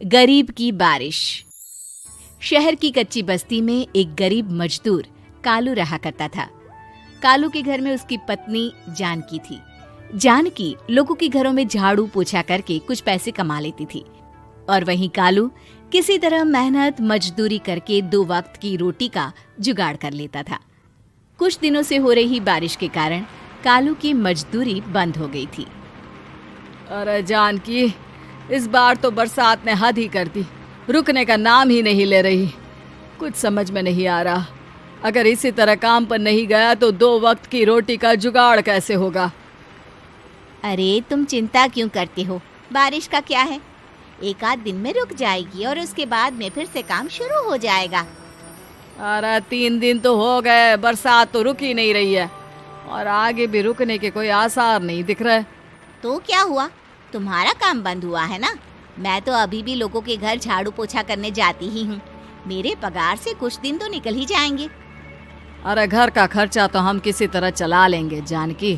गरीब की बारिश। शहर की कच्ची बस्ती में एक गरीब मजदूर कालू रहा करता था। कालू के घर में उसकी पत्नी जानकी थी। जानकी लोगों के घरों में झाड़ू पोछा करके कुछ पैसे कमा लेती थी और वहीं कालू किसी तरह मेहनत मजदूरी करके 2 वक्त की रोटी का जुगाड़ कर लेता था। कुछ दिनों से हो रही बारिश के कारण कालू की मजदूरी बंद हो गई थी। अरे जानकी, इस बार तो बरसात ने हद ही कर दी, रुकने का नाम ही नहीं ले रही। कुछ समझ में नहीं आ रहा, अगर इसी तरह काम पर नहीं गया तो 2 वक्त की रोटी का जुगाड़ कैसे होगा। अरे तुम चिंता क्यों करते हो, बारिश का क्या है, 1 आध दिन में रुक जाएगी और उसके बाद में फिर से काम शुरू हो जाएगा। अरे 3 दिन तो हो गए, बरसात तो रुक ही नहीं रही है और आगे भी रुकने के कोई आसार नहीं दिख रहे। तो क्या हुआ, तुम्हारा काम बंद हुआ है ना? मैं तो अभी भी लोगों के घर झाड़ू पोछा करने जाती ही हूँ। मेरे पगार से कुछ दिन तो निकल ही जाएंगे। अरे घर का खर्चा तो हम किसी तरह चला लेंगे जानकी,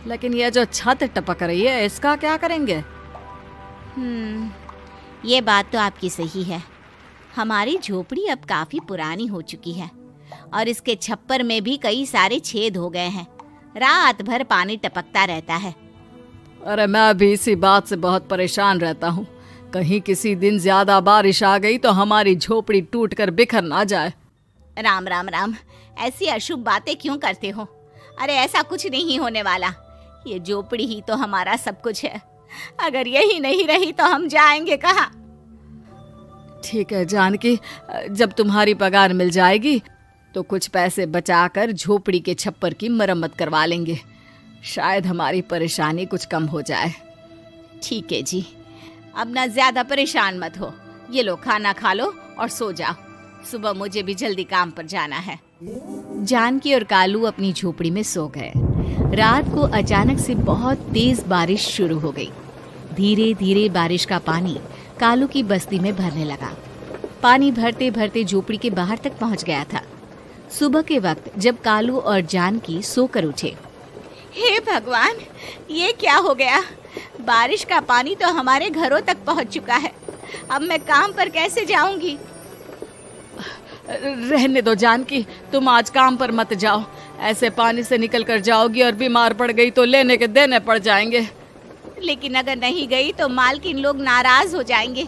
लेकिन ये जो छत टपक रही है इसका क्या करेंगे? ये बात तो आपकी सही है। हमारी झोपड़ी अब काफी पुरानी हो चुकी है और इसके छप्पर में भी कई सारे छेद हो गए हैं। रात भर पानी टपकता रहता है। अरे मैं भी इसी बात से बहुत परेशान रहता हूँ। कहीं किसी दिन ज्यादा बारिश आ गई तो हमारी झोपड़ी टूटकर बिखर ना जाए। राम राम राम, ऐसी अशुभ बातें क्यों करते हो? अरे ऐसा कुछ नहीं होने वाला। ये झोपड़ी ही तो हमारा सब कुछ है। अगर यही नहीं रही तो हम जाएंगे कहाँ? ठीक है जानकी, जब तुम्हारी पगार मिल जाएगी तो कुछ पैसे बचाकर झोपड़ी के छप्पर की मरम्मत करवा लेंगे। शायद हमारी परेशानी कुछ कम हो जाए। ठीक है जी, अब ना ज्यादा परेशान मत हो। ये लो, खाना खा लो और सो जाओ, सुबह मुझे भी जल्दी काम पर जाना है। जानकी और कालू अपनी झोपड़ी में सो गए। रात को अचानक से बहुत तेज बारिश शुरू हो गई। धीरे धीरे बारिश का पानी कालू की बस्ती में भरने लगा। पानी भरते भरते झोपड़ी के बाहर तक पहुंच गया था। सुबह के वक्त जब कालू और जानकी सोकर उठे, हे भगवान, ये क्या हो गया? बारिश का पानी तो हमारे घरों तक पहुंच चुका है। अब मैं काम पर कैसे जाऊंगी? रहने दो जानकी, तुम आज काम पर मत जाओ। ऐसे पानी से निकल कर जाओगी और बीमार पड़ गई तो लेने के देने पड़ जाएंगे। लेकिन अगर नहीं गई तो मालकिन लोग नाराज हो जाएंगे।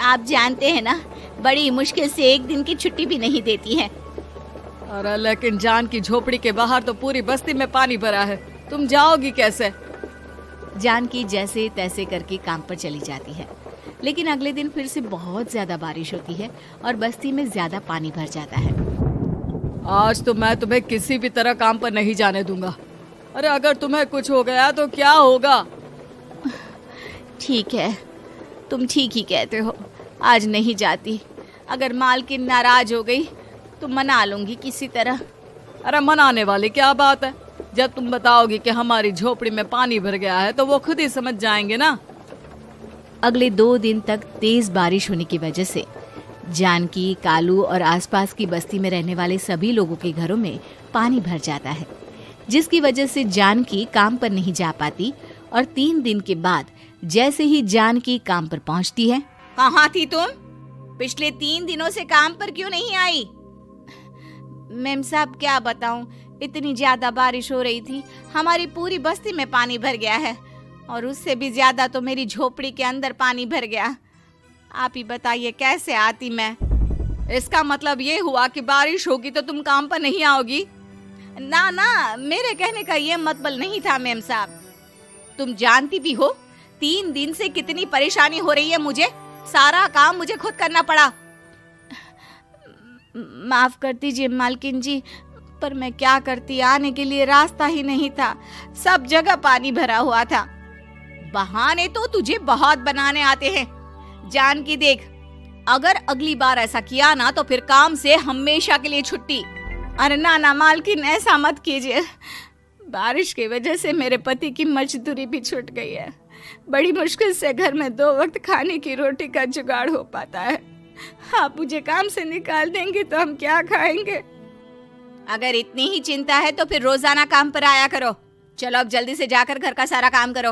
आप जानते हैं ना, बड़ी मुश्किल से 1 दिन की छुट्टी भी नहीं देती है। अरे लेकिन जानकी, झोपड़ी के बाहर तो पूरी बस्ती में पानी भरा है, तुम जाओगी कैसे? जानकी जैसे तैसे करके काम पर चली जाती है, लेकिन अगले दिन फिर से बहुत ज्यादा बारिश होती है और बस्ती में ज्यादा पानी भर जाता है। आज तो मैं तुम्हें किसी भी तरह काम पर नहीं जाने दूंगा। अरे अगर तुम्हें कुछ हो गया तो क्या होगा? ठीक है, तुम ठीक ही कहते हो, आज नहीं जाती। अगर मालकिन नाराज हो गई तो मना लूंगी किसी तरह। अरे मनाने वाली क्या बात है? जब तुम बताओगी कि हमारी झोपड़ी में पानी भर गया है तो वो खुद ही समझ जाएंगे ना। अगले 2 दिन तक तेज बारिश होने की वजह से जानकी, कालू और आसपास की बस्ती में रहने वाले सभी लोगों के घरों में पानी भर जाता है, जिसकी वजह से जानकी काम पर नहीं जा पाती। और 3 दिन के बाद जैसे ही जानकी काम पर पहुंचती है, कहाँ थी तुम? पिछले 3 दिनों से काम पर क्यों नहीं आई? मैम साहब, क्या बताऊं, इतनी ज्यादा बारिश हो रही थी, हमारी पूरी बस्ती में पानी भर गया है और उससे भी ज्यादा तो मेरी झोपड़ी के अंदर पानी भर गया। आप ही बताइए कैसे आती मैं? इसका मतलब ये हुआ कि बारिश होगी तो तुम काम पर नहीं आओगी? ना ना, मेरे कहने का ये मतलब नहीं था मैम साहब। तुम जानती भी हो 3 दिन से कितनी परेशानी हो रही है मुझे। सारा काम मुझे खुद करना पड़ा। माफ कर दीजिए मालकिन जी, पर मैं क्या करती, आने के लिए रास्ता ही नहीं था, सब जगह पानी भरा हुआ था। बहाने तो तुझे बहुत बनाने आते हैं। जानकी देख, अगर अगली बार ऐसा किया ना तो फिर काम से हमेशा के लिए छुट्टी। अरे ना ना मालकिन, ऐसा मत कीजिए। बारिश की वजह से मेरे पति की मजदूरी भी छूट गई है। बड़ी मुश्किल से घर में 2 वक्त खाने की रोटी का जुगाड़ हो पाता है। आप मुझे काम से निकाल देंगे तो हम क्या खाएंगे? अगर इतनी ही चिंता है तो फिर रोजाना काम पर आया करो। चलो अब जल्दी से जाकर घर का सारा काम करो।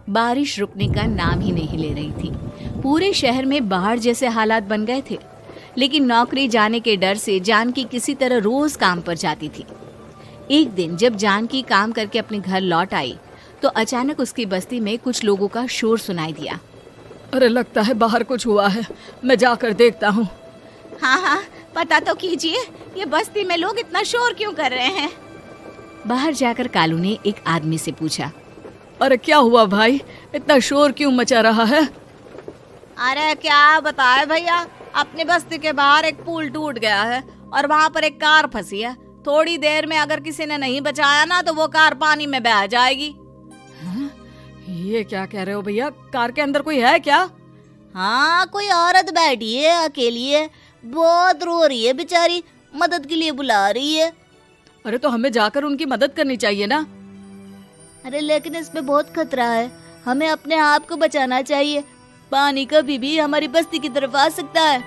बारिश रुकने का नाम ही नहीं ले रही थी। पूरे शहर में बाढ़ जैसे हालात बन गए थे। लेकिन नौकरी जाने के डर से जानकी किसी तरह रोज काम पर जाती थी। एक दिन जब जानकी काम करके अपने घर लौट आई तो अचानक उसकी बस्ती में कुछ लोगों का शोर सुनाई दिया। अरे लगता है बाहर कुछ हुआ है, मैं जाकर देखता हूँ। हाँ हाँ, पता तो कीजिए, ये बस्ती में लोग इतना शोर क्यों कर रहे हैं। बाहर जाकर कालू ने एक आदमी से पूछा, अरे क्या हुआ भाई, इतना शोर क्यों मचा रहा है? अरे क्या बताए भैया, अपनी बस्ती के बाहर एक पुल टूट गया है और वहाँ पर एक कार फंसी है। थोड़ी देर में अगर किसी ने नहीं बचाया ना तो वो कार पानी में बह जाएगी। हाँ? ये क्या कह रहे हो भैया, कार के अंदर कोई है क्या? हाँ, कोई औरत बैठी है, अकेली है, बहुत रो रही है बेचारी, मदद के लिए बुला रही है। अरे तो हमें जाकर उनकी मदद करनी चाहिए ना। अरे लेकिन इसमें बहुत खतरा है, हमें अपने आप को बचाना चाहिए। पानी कभी भी हमारी बस्ती की तरफ आ सकता है।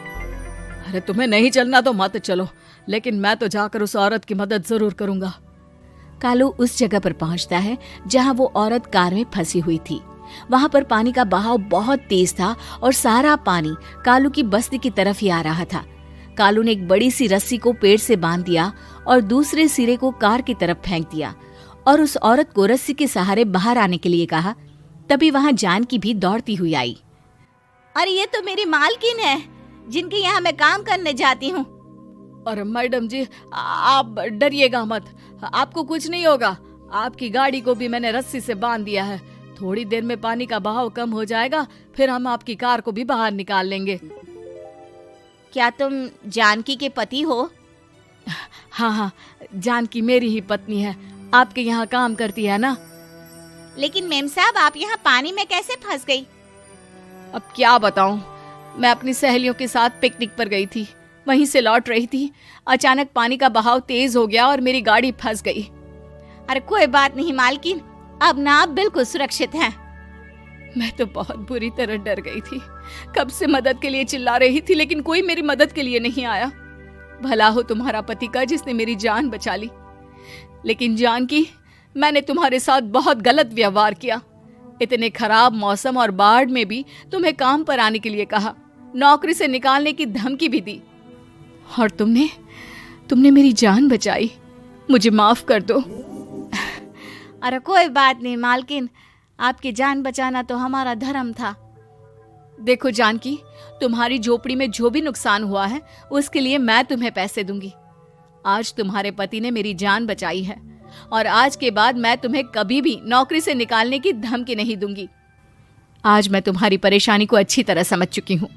अरे तुम्हें नहीं चलना तो मत चलो, लेकिन मैं तो जाकर उस औरत की मदद जरूर करूंगा। कालू उस जगह पर पहुंचता है जहां वो औरत कार में फंसी हुई थी। वहां पर पानी का बहाव बहुत तेज था और सारा पानी कालू की बस्ती की तरफ ही आ रहा था। कालू ने एक बड़ी सी रस्सी को पेड़ से बांध दिया और दूसरे सिरे को कार की तरफ फेंक दिया और उस औरत को रस्सी के सहारे बाहर आने के लिए कहा। तभी वहां जानकी भी दौड़ती हुई आई। अरे ये तो मेरी मालकिन है, जिनके यहाँ मैं काम करने जाती हूँ। अरे मैडम जी, आप डरिएगा मत, आपको कुछ नहीं होगा। आपकी गाड़ी को भी मैंने रस्सी से बांध दिया है। थोड़ी देर में पानी का बहाव कम हो जाएगा, फिर हम आपकी कार को भी बाहर निकाल लेंगे। क्या तुम जानकी के पति हो? हाँ हाँ, जानकी मेरी ही पत्नी है, आपके यहाँ काम करती है ना। लेकिन मेम साहब, आप यहाँ पानी में कैसे फंस गई? अब क्या बताऊं, मैं अपनी सहेलियों के साथ पिकनिक पर गई थी, वहीं से लौट रही थी। अचानक पानी का बहाव तेज हो गया और मेरी गाड़ी फंस गई। अरे कोई बात नहीं मालकिन, अब ना आप बिल्कुल सुरक्षित हैं। मैं तो बहुत बुरी तरह डर गई थी, कब से मदद के लिए चिल्ला रही थी, लेकिन कोई मेरी मदद के लिए नहीं आया। भला हो तुम्हारा पति का जिसने मेरी जान बचा ली। लेकिन जानकी, मैंने तुम्हारे साथ बहुत गलत व्यवहार किया। इतने खराब मौसम और बाढ़ में भी तुम्हें काम पर आने के लिए कहा, नौकरी से निकालने की धमकी भी दी, और तुमने मेरी जान बचाई। मुझे माफ कर दो। अरे कोई बात नहीं मालकिन, आपकी जान बचाना तो हमारा धर्म था। देखो जानकी, तुम्हारी झोपड़ी में जो भी नुकसान हुआ है उसके लिए मैं तुम्हें पैसे दूंगी। आज तुम्हारे पति ने मेरी जान बचाई है और आज के बाद मैं तुम्हें कभी भी नौकरी से निकालने की धमकी नहीं दूंगी। आज मैं तुम्हारी परेशानी को अच्छी तरह समझ चुकी हूँ।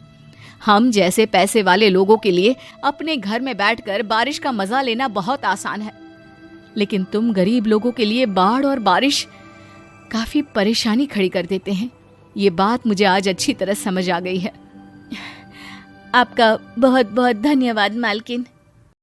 हम जैसे पैसे वाले लोगों के लिए अपने घर में बैठकर बारिश का मजा लेना बहुत आसान है, लेकिन तुम गरीब लोगों के लिए बाढ़ और बारिश काफी परेशानी खड़ी कर देते हैं। ये बात मुझे आज अच्छी तरह समझ आ गई है। आपका बहुत बहुत धन्यवाद मालकिन।